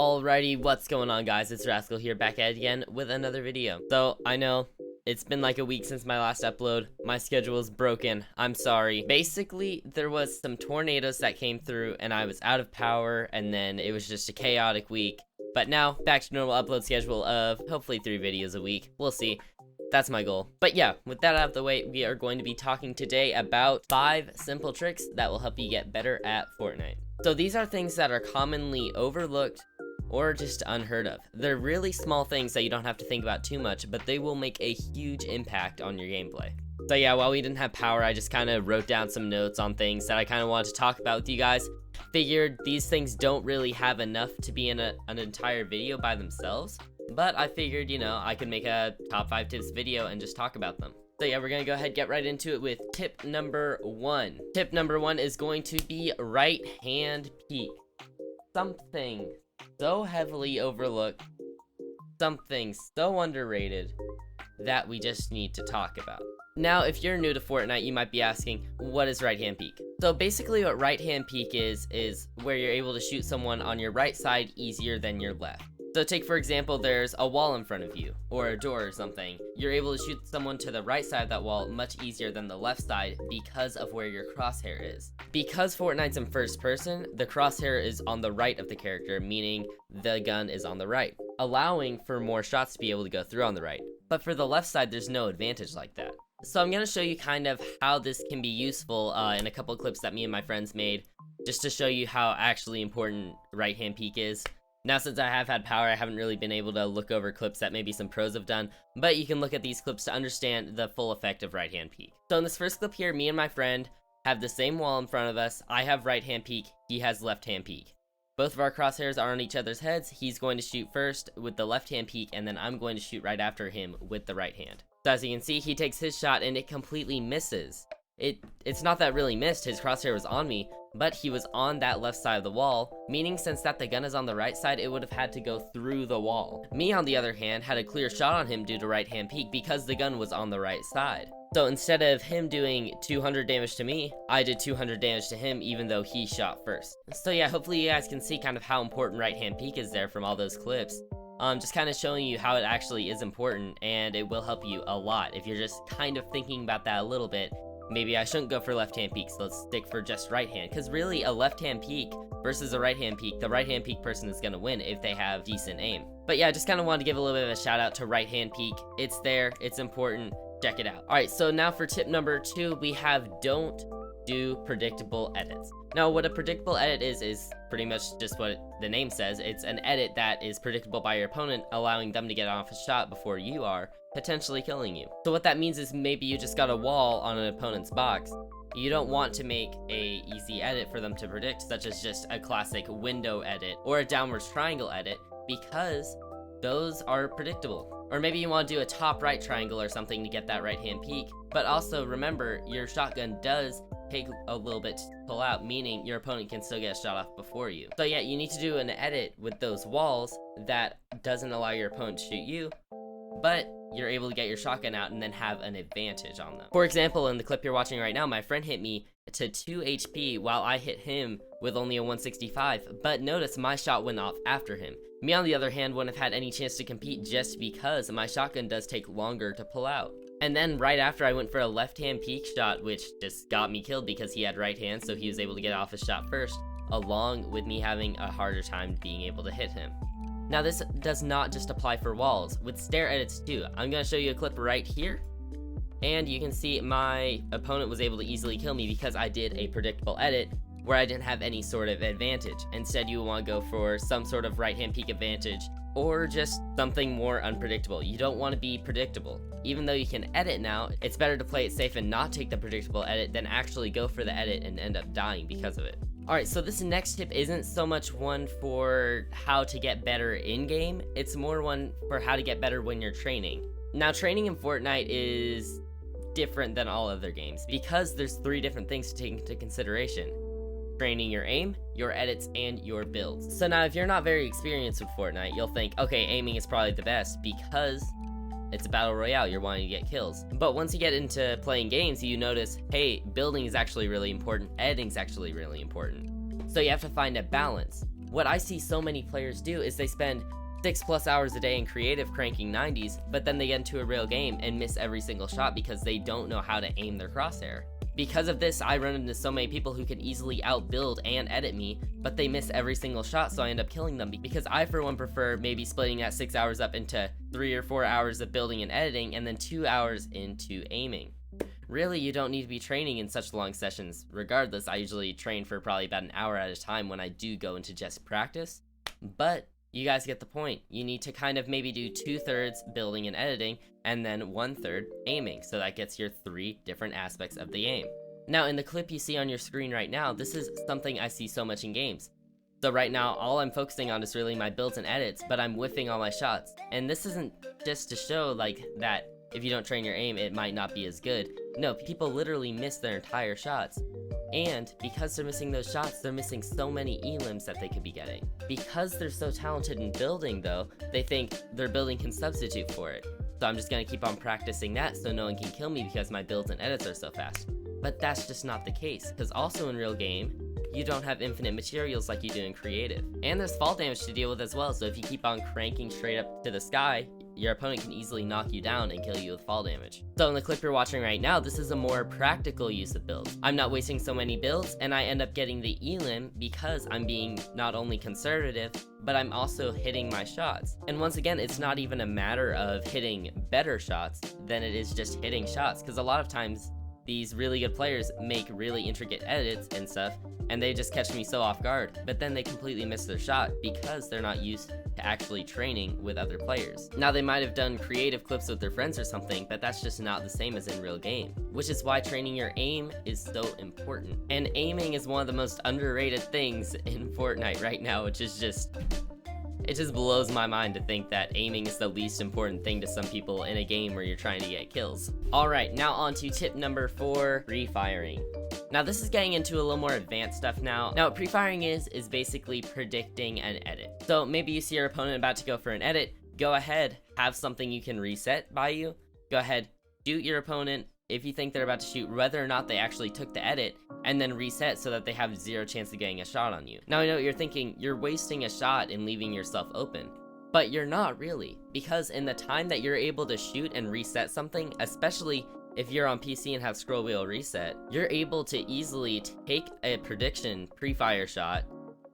Alrighty, what's going on, guys? It's Rascal here, back at it again with another video. So, I know, it's been like a week since my last upload. My schedule is broken. I'm sorry. Basically, there was some tornadoes that came through, and I was out of power, and then it was just a chaotic week. But now, back to normal upload schedule of hopefully 3 videos a week. We'll see. That's my goal. But yeah, with that out of the way, we are going to be talking today about 5 simple tricks that will help you get better at Fortnite. So these are things that are commonly overlooked or just unheard of. They're really small things that you don't have to think about too much, but they will make a huge impact on your gameplay. So yeah, while we didn't have power, I just kind of wrote down some notes on things that I kind of wanted to talk about with you guys. Figured these things don't really have enough to be in an entire video by themselves, but I figured, you know, I could make a top 5 tips video and just talk about them. So yeah, we're gonna go ahead and get right into it with tip number 1. Tip number 1 is going to be right hand peek. Something so heavily overlooked, something so underrated that we just need to talk about. Now, if you're new to Fortnite, you might be asking, what is right hand peek? So basically what right hand peek is where you're able to shoot someone on your right side easier than your left. So take, for example, there's a wall in front of you, or a door or something. You're able to shoot someone to the right side of that wall much easier than the left side because of where your crosshair is. Because Fortnite's in first person, the crosshair is on the right of the character, meaning the gun is on the right, allowing for more shots to be able to go through on the right. But for the left side, there's no advantage like that. So I'm going to show you kind of how this can be useful in a couple clips that me and my friends made, just to show you how actually important right hand peek is. Now, since I have had power, I haven't really been able to look over clips that maybe some pros have done, but you can look at these clips to understand the full effect of right hand peek. So in this first clip here, me and my friend have the same wall in front of us. I have right hand peek, he has left hand peek. Both of our crosshairs are on each other's heads. He's going to shoot first with the left hand peek, and then I'm going to shoot right after him with the right hand. So as you can see, he takes his shot and it completely misses. It's not that really missed, his crosshair was on me, but he was on that left side of the wall, meaning since that the gun is on the right side, it would have had to go through the wall. Me, on the other hand, had a clear shot on him due to right hand peek because the gun was on the right side. So instead of him doing 200 damage to me, I did 200 damage to him even though he shot first. So yeah, hopefully you guys can see kind of how important right hand peek is there from all those clips. Just kind of showing you how it actually is important, and it will help you a lot if you're just kind of thinking about that a little bit. Maybe I shouldn't go for left hand peek, so let's stick for just right hand. Because really, a left hand peek versus a right hand peek, the right hand peek person is going to win if they have decent aim. But yeah, I just kind of wanted to give a little bit of a shout out to right hand peek. It's there, it's important, check it out. Alright, so now for tip number 2, we have don't do predictable edits. Now, what a predictable edit is pretty much just what the name says. It's an edit that is predictable by your opponent, allowing them to get off a shot before you are, potentially killing you. So what that means is maybe you just got a wall on an opponent's box. You don't want to make a easy edit for them to predict, such as just a classic window edit or a downwards triangle edit, because those are predictable. Or maybe you want to do a top right triangle or something to get that right hand peek, but also remember, your shotgun does take a little bit to pull out, meaning your opponent can still get a shot off before you. So yeah, you need to do an edit with those walls that doesn't allow your opponent to shoot you, but you're able to get your shotgun out and then have an advantage on them. For example, in the clip you're watching right now, my friend hit me to 2 HP while I hit him with only a 165, but notice my shot went off after him. Me, on the other hand, wouldn't have had any chance to compete just because my shotgun does take longer to pull out. And then right after, I went for a left hand peek shot, which just got me killed because he had right hand, so he was able to get off his shot first, along with me having a harder time being able to hit him. Now, this does not just apply for walls, with stair edits too. I'm going to show you a clip right here, and you can see my opponent was able to easily kill me because I did a predictable edit where I didn't have any sort of advantage. Instead, you want to go for some sort of right hand peek advantage, or just something more unpredictable. You don't want to be predictable. Even though you can edit now, it's better to play it safe and not take the predictable edit than actually go for the edit and end up dying because of it. Alright, so this next tip isn't so much one for how to get better in-game, it's more one for how to get better when you're training. Now, training in Fortnite is different than all other games because there's 3 different things to take into consideration: training your aim, your edits, and your builds. So now, if you're not very experienced with Fortnite, you'll think, okay, aiming is probably the best because it's a battle royale, you're wanting to get kills. But once you get into playing games, you notice, hey, building is actually really important, editing is actually really important. So you have to find a balance. What I see so many players do is they spend 6+ hours a day in creative cranking 90s, but then they get into a real game and miss every single shot because they don't know how to aim their crosshair. Because of this, I run into so many people who can easily outbuild and edit me, but they miss every single shot, so I end up killing them because I for one prefer maybe splitting that 6 hours up into 3 or 4 hours of building and editing and then 2 hours into aiming. Really, you don't need to be training in such long sessions. Regardless, I usually train for probably about an hour at a time when I do go into just practice, but you guys get the point. You need to kind of maybe do 2/3 building and editing and then 1/3 aiming, so that gets your 3 different aspects of the game. Now in the clip you see on your screen right now, this is something I see so much in games. So right now all I'm focusing on is really my builds and edits, but I'm whiffing all my shots. And this isn't just to show like that if you don't train your aim it might not be as good. No, people literally miss their entire shots. And because they're missing those shots, they're missing so many elims that they could be getting. Because they're so talented in building though, they think their building can substitute for it. So I'm just gonna keep on practicing that so no one can kill me because my builds and edits are so fast. But that's just not the case, because also in real game, you don't have infinite materials like you do in creative. And there's fall damage to deal with as well, so if you keep on cranking straight up to the sky, your opponent can easily knock you down and kill you with fall damage. So in the clip you're watching right now, this is a more practical use of builds. I'm not wasting so many builds, and I end up getting the elim because I'm being not only conservative, but I'm also hitting my shots. And once again, it's not even a matter of hitting better shots than it is just hitting shots, because a lot of times these really good players make really intricate edits and stuff, and they just catch me so off guard, but then they completely miss their shot because they're not used to actually training with other players. Now they might have done creative clips with their friends or something, but that's just not the same as in real game, which is why training your aim is so important. And aiming is one of the most underrated things in Fortnite right now, which is just, it just blows my mind to think that aiming is the least important thing to some people in a game where you're trying to get kills. Alright, now on to tip number 4, pre-firing. Now this is getting into a little more advanced stuff now. Now what pre-firing is basically predicting an edit. So maybe you see your opponent about to go for an edit, go ahead, have something you can reset by you, go ahead, shoot your opponent if you think they're about to shoot, whether or not they actually took the edit, and then reset so that they have 0 chance of getting a shot on you. Now I know what you're thinking, you're wasting a shot and leaving yourself open. But you're not really, because in the time that you're able to shoot and reset something, especially if you're on PC and have scroll wheel reset, you're able to easily take a prediction pre-fire shot,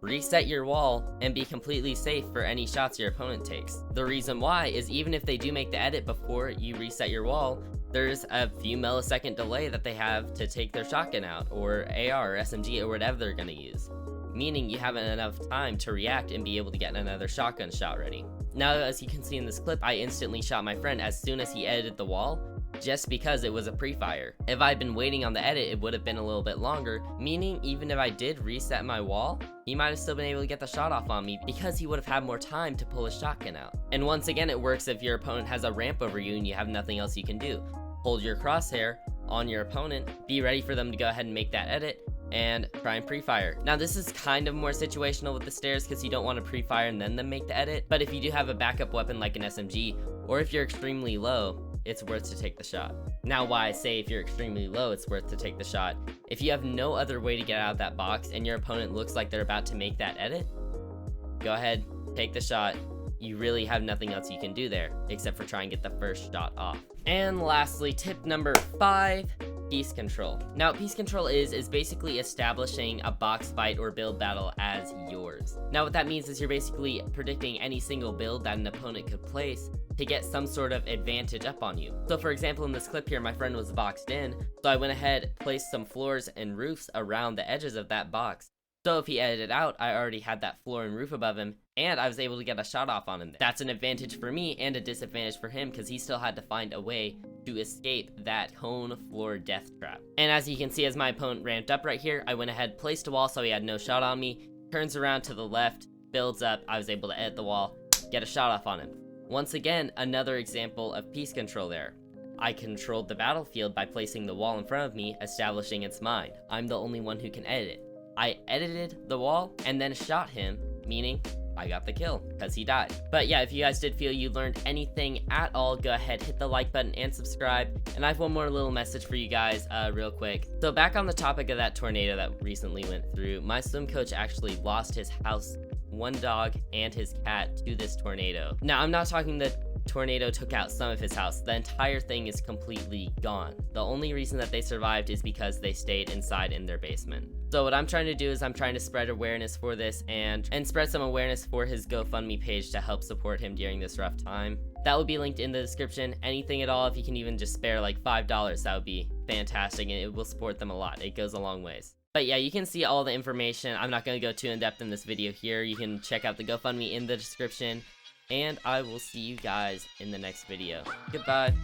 reset your wall, and be completely safe for any shots your opponent takes. The reason why is even if they do make the edit before you reset your wall, there's a few millisecond delay that they have to take their shotgun out, or AR, or SMG, or whatever they're gonna use. Meaning you haven't enough time to react and be able to get another shotgun shot ready. Now, as you can see in this clip, I instantly shot my friend as soon as he edited the wall, just because it was a pre-fire. If I'd been waiting on the edit, it would have been a little bit longer, meaning even if I did reset my wall, he might have still been able to get the shot off on me because he would have had more time to pull his shotgun out. And once again, it works if your opponent has a ramp over you and you have nothing else you can do. Hold your crosshair on your opponent, be ready for them to go ahead and make that edit, and try and pre-fire. Now this is kind of more situational with the stairs because you don't want to pre-fire and then them make the edit, but if you do have a backup weapon like an SMG, or if you're extremely low, it's worth to take the shot. Now why I say if you're extremely low, it's worth to take the shot. If you have no other way to get out of that box and your opponent looks like they're about to make that edit, go ahead, take the shot. You really have nothing else you can do there, except for try and get the first shot off. And lastly, tip number 5, piece control. Now, piece control is basically establishing a box fight or build battle as yours. Now, what that means is you're basically predicting any single build that an opponent could place to get some sort of advantage up on you. So for example, in this clip here, my friend was boxed in, so I went ahead, placed some floors and roofs around the edges of that box. So if he edited out, I already had that floor and roof above him, and I was able to get a shot off on him. That's an advantage for me and a disadvantage for him because he still had to find a way to escape that cone floor death trap. And as you can see, as my opponent ramped up right here, I went ahead, placed a wall so he had no shot on me, turns around to the left, builds up, I was able to edit the wall, get a shot off on him. Once again, another example of piece control there. I controlled the battlefield by placing the wall in front of me, establishing it's mine. I'm the only one who can edit it. I edited the wall and then shot him, meaning I got the kill because he died. But yeah, if you guys did feel you learned anything at all, go ahead, hit the like button and subscribe. And I have one more little message for you guys real quick. So back on the topic of that tornado that recently went through, my swim coach actually lost his house one dog and his cat to this tornado. Now, I'm not talking the tornado took out some of his house. The entire thing is completely gone. The only reason that they survived is because they stayed inside in their basement. So what I'm trying to do is I'm trying to spread awareness for this and spread some awareness for his GoFundMe page to help support him during this rough time. That will be linked in the description. Anything at all, if you can even just spare like $5, that would be fantastic, and it will support them a lot. It goes a long ways. But yeah, you can see all the information. I'm not going to go too in depth in this video here. You can check out the GoFundMe in the description. And I will see you guys in the next video. Goodbye.